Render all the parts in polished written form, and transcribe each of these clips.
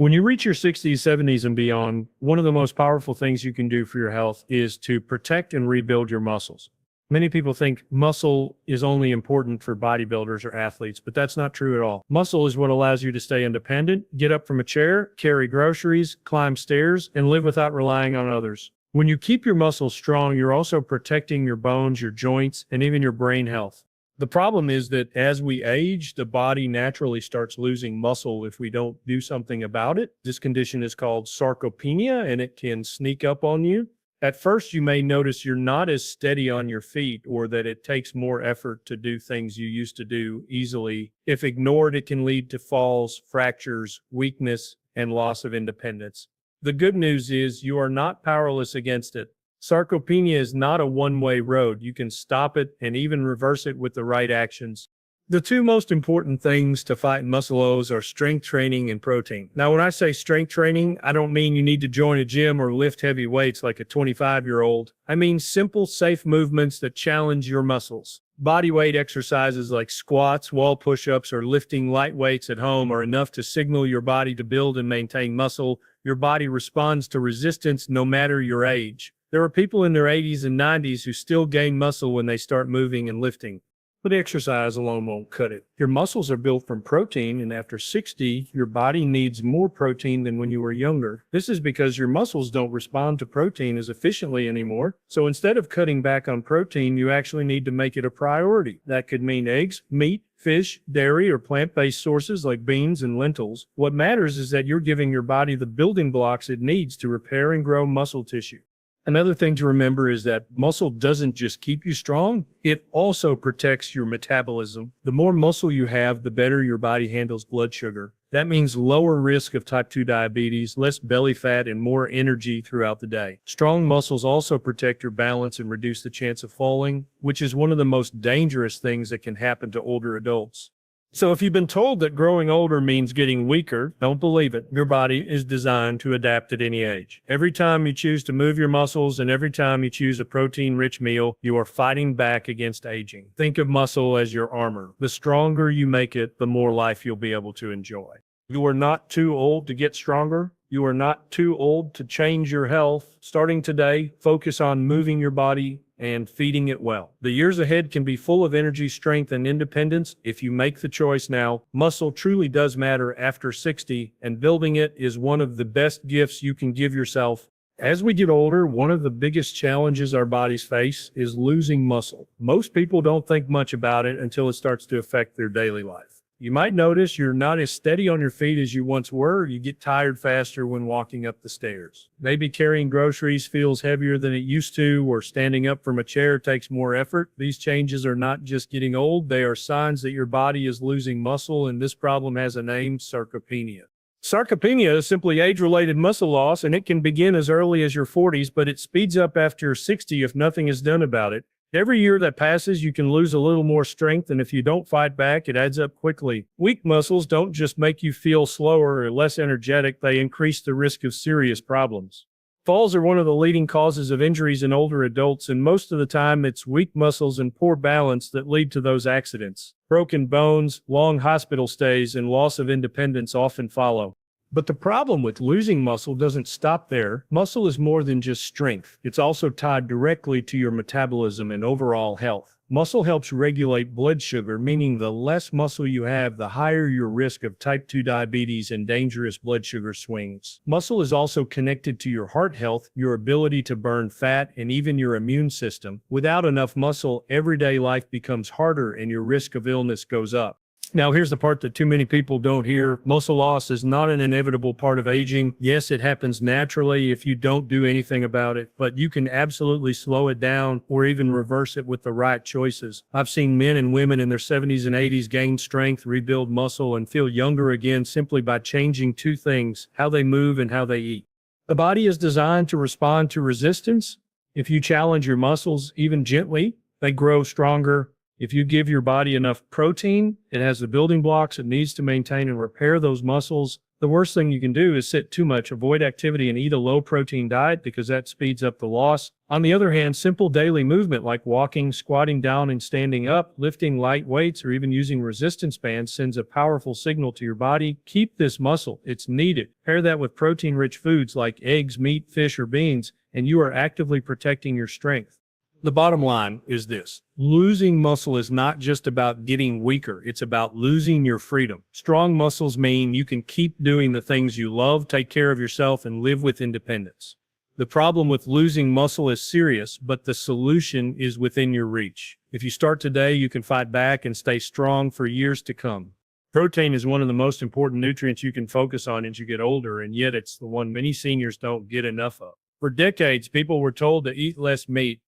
When you reach your 60s, 70s, and beyond, one of the most powerful things you can do for your health is to protect and rebuild your muscles. Many people think muscle is only important for bodybuilders or athletes, but that's not true at all. Muscle is what allows you to stay independent, get up from a chair, carry groceries, climb stairs, and live without relying on others. When you keep your muscles strong, you're also protecting your bones, your joints, and even your brain health. The problem is that as we age, the body naturally starts losing muscle if we don't do something about it. This condition is called sarcopenia, and it can sneak up on you. At first, you may notice you're not as steady on your feet, or that it takes more effort to do things you used to do easily. If ignored, it can lead to falls, fractures, weakness, and loss of independence. The good news is you are not powerless against it. Sarcopenia is not a one-way road. You can stop it and even reverse it with the right actions. The two most important things to fight muscle loss are strength training and protein. Now, when I say strength training, I don't mean you need to join a gym or lift heavy weights like a 25-year-old. I mean simple, safe movements that challenge your muscles. Bodyweight exercises like squats, wall push-ups, or lifting light weights at home are enough to signal your body to build and maintain muscle. Your body responds to resistance no matter your age. There are people in their 80s and 90s who still gain muscle when they start moving and lifting. But exercise alone won't cut it. Your muscles are built from protein, and after 60, your body needs more protein than when you were younger. This is because your muscles don't respond to protein as efficiently anymore. So instead of cutting back on protein, you actually need to make it a priority. That could mean eggs, meat, fish, dairy, or plant-based sources like beans and lentils. What matters is that you're giving your body the building blocks it needs to repair and grow muscle tissue. Another thing to remember is that muscle doesn't just keep you strong, it also protects your metabolism. The more muscle you have, the better your body handles blood sugar. That means lower risk of type 2 diabetes, less belly fat, and more energy throughout the day. Strong muscles also protect your balance and reduce the chance of falling, which is one of the most dangerous things that can happen to older adults. So if you've been told that growing older means getting weaker, don't believe it. Your body is designed to adapt at any age. Every time you choose to move your muscles and every time you choose a protein-rich meal, you are fighting back against aging. Think of muscle as your armor. The stronger you make it, the more life you'll be able to enjoy. You are not too old to get stronger. You are not too old to change your health. Starting today, focus on moving your body and feeding it well. The years ahead can be full of energy, strength, and independence if you make the choice now. Muscle truly does matter after 60, and building it is one of the best gifts you can give yourself. As we get older, one of the biggest challenges our bodies face is losing muscle. Most people don't think much about it until it starts to affect their daily life. You might notice you're not as steady on your feet as you once were. You get tired faster when walking up the stairs. Maybe carrying groceries feels heavier than it used to, or standing up from a chair takes more effort. These changes are not just getting old, they are signs that your body is losing muscle, and this problem has a name: sarcopenia. Sarcopenia is simply age-related muscle loss, and it can begin as early as your 40s, but it speeds up after you're 60 if nothing is done about it. Every year that passes, you can lose a little more strength, and if you don't fight back, it adds up quickly. Weak muscles don't just make you feel slower or less energetic, they increase the risk of serious problems. Falls are one of the leading causes of injuries in older adults, and most of the time it's weak muscles and poor balance that lead to those accidents. Broken bones, long hospital stays, and loss of independence often follow. But the problem with losing muscle doesn't stop there. Muscle is more than just strength. It's also tied directly to your metabolism and overall health. Muscle helps regulate blood sugar, meaning the less muscle you have, the higher your risk of type 2 diabetes and dangerous blood sugar swings. Muscle is also connected to your heart health, your ability to burn fat, and even your immune system. Without enough muscle, everyday life becomes harder and your risk of illness goes up. Now, here's the part that too many people don't hear. Muscle loss is not an inevitable part of aging. Yes, it happens naturally if you don't do anything about it, but you can absolutely slow it down or even reverse it with the right choices. I've seen men and women in their 70s and 80s gain strength, rebuild muscle, and feel younger again simply by changing two things: how they move and how they eat. The body is designed to respond to resistance. If you challenge your muscles, even gently, they grow stronger. If you give your body enough protein, it has the building blocks it needs to maintain and repair those muscles. The worst thing you can do is sit too much, avoid activity, and eat a low-protein diet because that speeds up the loss. On the other hand, simple daily movement like walking, squatting down and standing up, lifting light weights, or even using resistance bands sends a powerful signal to your body. Keep this muscle. It's needed. Pair that with protein-rich foods like eggs, meat, fish, or beans, and you are actively protecting your strength. The bottom line is this: losing muscle is not just about getting weaker, it's about losing your freedom. Strong muscles mean you can keep doing the things you love, take care of yourself, and live with independence. The problem with losing muscle is serious, but the solution is within your reach. If you start today, you can fight back and stay strong for years to come. Protein is one of the most important nutrients you can focus on as you get older, and yet it's the one many seniors don't get enough of. For decades, people were told to eat less meat,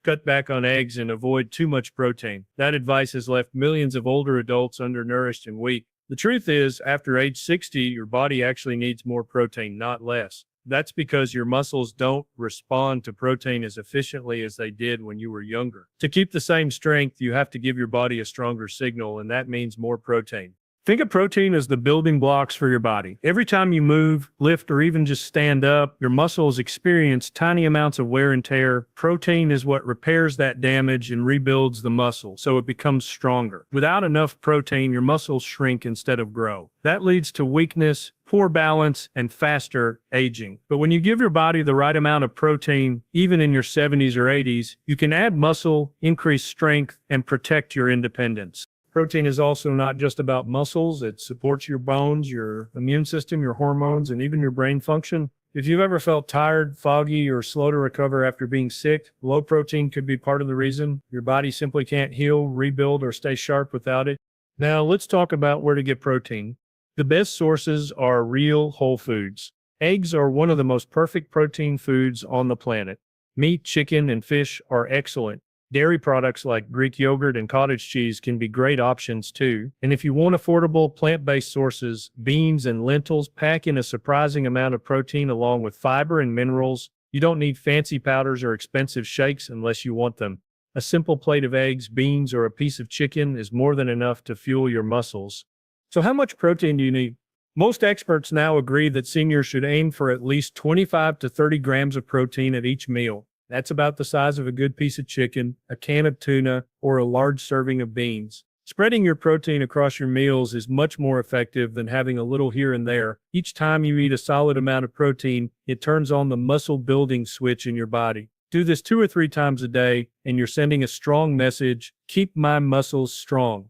cut back on eggs, and avoid too much protein. That advice has left millions of older adults undernourished and weak. The truth is, after age 60, your body actually needs more protein, not less. That's because your muscles don't respond to protein as efficiently as they did when you were younger. To keep the same strength, you have to give your body a stronger signal, and that means more protein. Think of protein as the building blocks for your body. Every time you move, lift, or even just stand up, your muscles experience tiny amounts of wear and tear. Protein is what repairs that damage and rebuilds the muscle, so it becomes stronger. Without enough protein, your muscles shrink instead of grow. That leads to weakness, poor balance, and faster aging. But when you give your body the right amount of protein, even in your 70s or 80s, you can add muscle, increase strength, and protect your independence. Protein is also not just about muscles. It supports your bones, your immune system, your hormones, and even your brain function. If you've ever felt tired, foggy, or slow to recover after being sick, low protein could be part of the reason. Your body simply can't heal, rebuild, or stay sharp without it. Now, let's talk about where to get protein. The best sources are real whole foods. Eggs are one of the most perfect protein foods on the planet. Meat, chicken, and fish are excellent. Dairy products like Greek yogurt and cottage cheese can be great options too. And if you want affordable plant-based sources, beans and lentils pack in a surprising amount of protein along with fiber and minerals. You don't need fancy powders or expensive shakes unless you want them. A simple plate of eggs, beans, or a piece of chicken is more than enough to fuel your muscles. So how much protein do you need? Most experts now agree that seniors should aim for at least 25 to 30 grams of protein at each meal. That's about the size of a good piece of chicken, a can of tuna, or a large serving of beans. Spreading your protein across your meals is much more effective than having a little here and there. Each time you eat a solid amount of protein, it turns on the muscle building switch in your body. Do this 2 or 3 times a day, and you're sending a strong message: keep my muscles strong.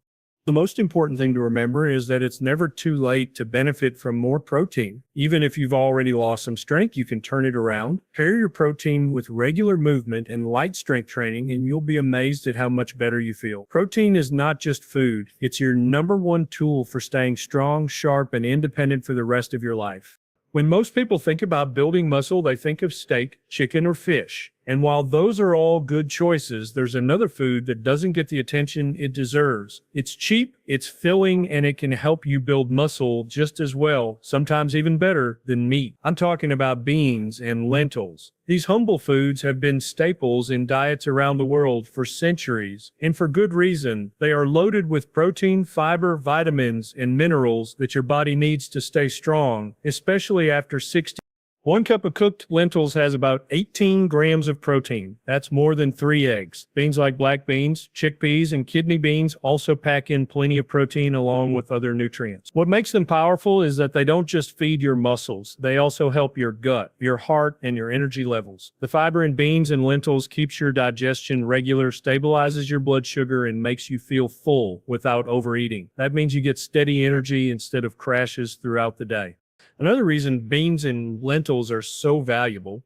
The most important thing to remember is that it's never too late to benefit from more protein. Even if you've already lost some strength, you can turn it around. Pair your protein with regular movement and light strength training, and you'll be amazed at how much better you feel. Protein is not just food. It's your #1 tool for staying strong, sharp, and independent for the rest of your life. When most people think about building muscle, they think of steak, chicken, or fish. And while those are all good choices, there's another food that doesn't get the attention it deserves. It's cheap, it's filling, and it can help you build muscle just as well, sometimes even better, than meat. I'm talking about beans and lentils. These humble foods have been staples in diets around the world for centuries, and for good reason. They are loaded with protein, fiber, vitamins, and minerals that your body needs to stay strong, especially after 60. 1 cup of cooked lentils has about 18 grams of protein. That's more than 3 eggs. Beans like black beans, chickpeas, and kidney beans also pack in plenty of protein along with other nutrients. What makes them powerful is that they don't just feed your muscles. They also help your gut, your heart, and your energy levels. The fiber in beans and lentils keeps your digestion regular, stabilizes your blood sugar, and makes you feel full without overeating. That means you get steady energy instead of crashes throughout the day. Another reason beans and lentils are so valuable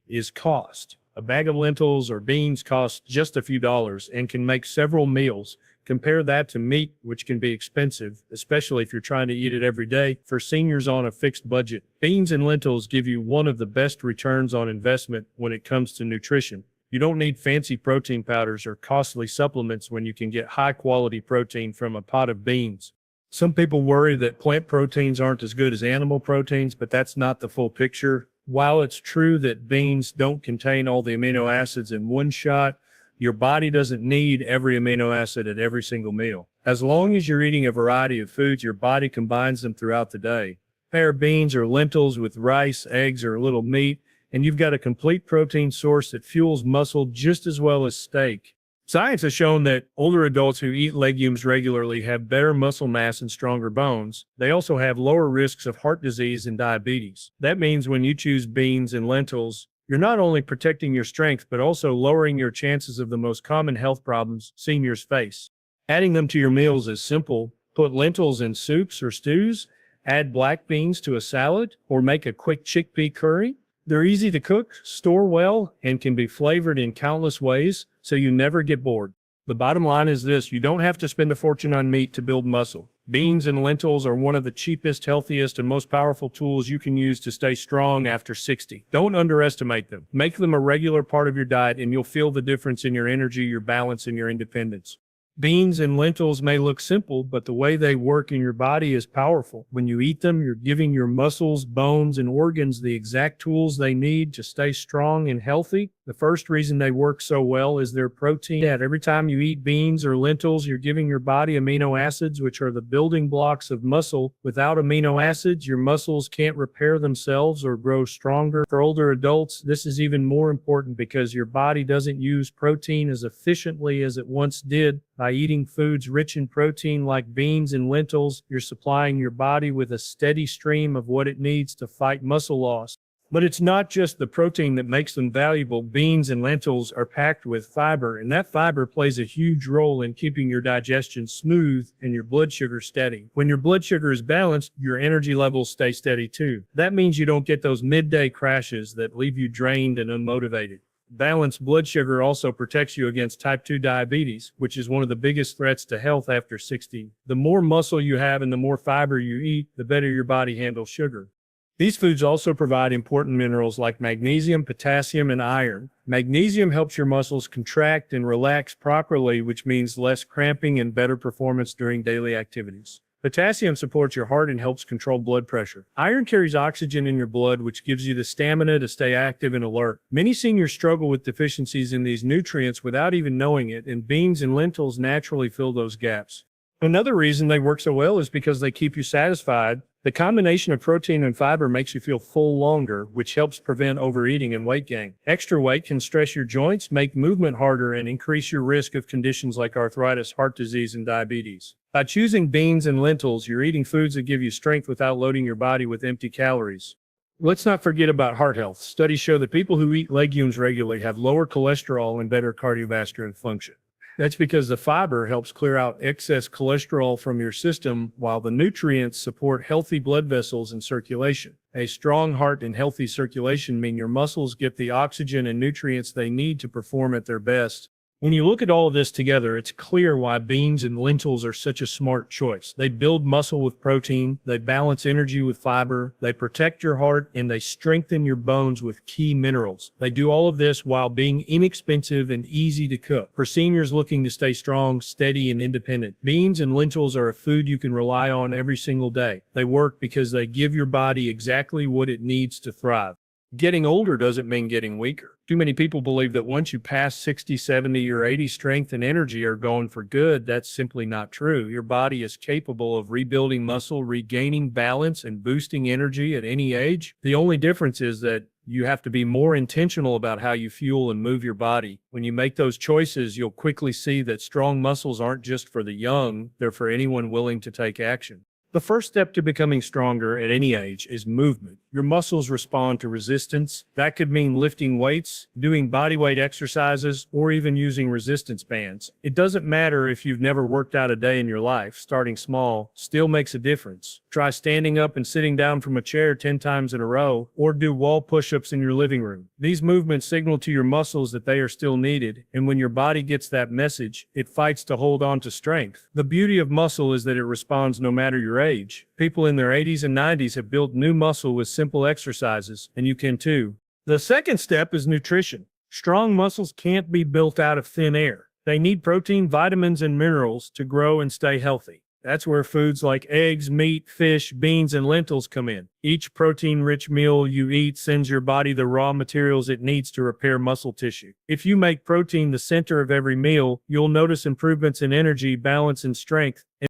is cost. A bag of lentils or beans costs just a few dollars and can make several meals. Compare that to meat, which can be expensive, especially if you're trying to eat it every day. For seniors on a fixed budget, beans and lentils give you one of the best returns on investment when it comes to nutrition. You don't need fancy protein powders or costly supplements when you can get high-quality protein from a pot of beans. Some people worry that plant proteins aren't as good as animal proteins, but that's not the full picture. While it's true that beans don't contain all the amino acids in one shot, your body doesn't need every amino acid at every single meal. As long as you're eating a variety of foods, your body combines them throughout the day. Pair beans or lentils with rice, eggs, or a little meat, and you've got a complete protein source that fuels muscle just as well as steak. Science has shown that older adults who eat legumes regularly have better muscle mass and stronger bones. They also have lower risks of heart disease and diabetes. That means when you choose beans and lentils, you're not only protecting your strength, but also lowering your chances of the most common health problems seniors face. Adding them to your meals is simple. Put lentils in soups or stews, add black beans to a salad, or make a quick chickpea curry. They're easy to cook, store well, and can be flavored in countless ways, so you never get bored. The bottom line is this: you don't have to spend a fortune on meat to build muscle. Beans and lentils are one of the cheapest, healthiest, and most powerful tools you can use to stay strong after 60. Don't underestimate them. Make them a regular part of your diet, and you'll feel the difference in your energy, your balance, and your independence. Beans and lentils may look simple, but the way they work in your body is powerful. When you eat them, you're giving your muscles, bones, and organs the exact tools they need to stay strong and healthy. The first reason they work so well is their protein. Every time you eat beans or lentils, you're giving your body amino acids, which are the building blocks of muscle. Without amino acids, your muscles can't repair themselves or grow stronger. For older adults, this is even more important because your body doesn't use protein as efficiently as it once did. By eating foods rich in protein like beans and lentils, you're supplying your body with a steady stream of what it needs to fight muscle loss. But it's not just the protein that makes them valuable. Beans and lentils are packed with fiber, and that fiber plays a huge role in keeping your digestion smooth and your blood sugar steady. When your blood sugar is balanced, your energy levels stay steady too. That means you don't get those midday crashes that leave you drained and unmotivated. Balanced blood sugar also protects you against type 2 diabetes, which is one of the biggest threats to health after 60. The more muscle you have and the more fiber you eat, the better your body handles sugar. These foods also provide important minerals like magnesium, potassium, and iron. Magnesium helps your muscles contract and relax properly, which means less cramping and better performance during daily activities. Potassium supports your heart and helps control blood pressure. Iron carries oxygen in your blood, which gives you the stamina to stay active and alert. Many seniors struggle with deficiencies in these nutrients without even knowing it, and beans and lentils naturally fill those gaps. Another reason they work so well is because they keep you satisfied. The combination of protein and fiber makes you feel full longer, which helps prevent overeating and weight gain. Extra weight can stress your joints, make movement harder, and increase your risk of conditions like arthritis, heart disease, and diabetes. By choosing beans and lentils, you're eating foods that give you strength without loading your body with empty calories. Let's not forget about heart health. Studies show that people who eat legumes regularly have lower cholesterol and better cardiovascular function. That's because the fiber helps clear out excess cholesterol from your system, while the nutrients support healthy blood vessels and circulation. A strong heart and healthy circulation mean your muscles get the oxygen and nutrients they need to perform at their best. When you look at all of this together, it's clear why beans and lentils are such a smart choice. They build muscle with protein, they balance energy with fiber, they protect your heart, and they strengthen your bones with key minerals. They do all of this while being inexpensive and easy to cook. For seniors looking to stay strong, steady, and independent, beans and lentils are a food you can rely on every single day. They work because they give your body exactly what it needs to thrive. Getting older doesn't mean getting weaker. Too many people believe that once you pass 60, 70, or 80, strength and energy are gone for good. That's simply not true. Your body is capable of rebuilding muscle, regaining balance, and boosting energy at any age. The only difference is that you have to be more intentional about how you fuel and move your body. When you make those choices, you'll quickly see that strong muscles aren't just for the young, they're for anyone willing to take action. The first step to becoming stronger at any age is movement. Your muscles respond to resistance. That could mean lifting weights, doing bodyweight exercises, or even using resistance bands. It doesn't matter if you've never worked out a day in your life. Starting small still makes a difference. Try standing up and sitting down from a chair 10 times in a row, or do wall push-ups in your living room. These movements signal to your muscles that they are still needed, and when your body gets that message, it fights to hold on to strength. The beauty of muscle is that it responds no matter your age. People in their 80s and 90s have built new muscle with simple exercises, and you can too. The second step is nutrition. Strong muscles can't be built out of thin air. They need protein, vitamins, and minerals to grow and stay healthy. That's where foods like eggs, meat, fish, beans, and lentils come in. Each protein-rich meal you eat sends your body the raw materials it needs to repair muscle tissue. If you make protein the center of every meal, you'll notice improvements in energy, balance, and strength.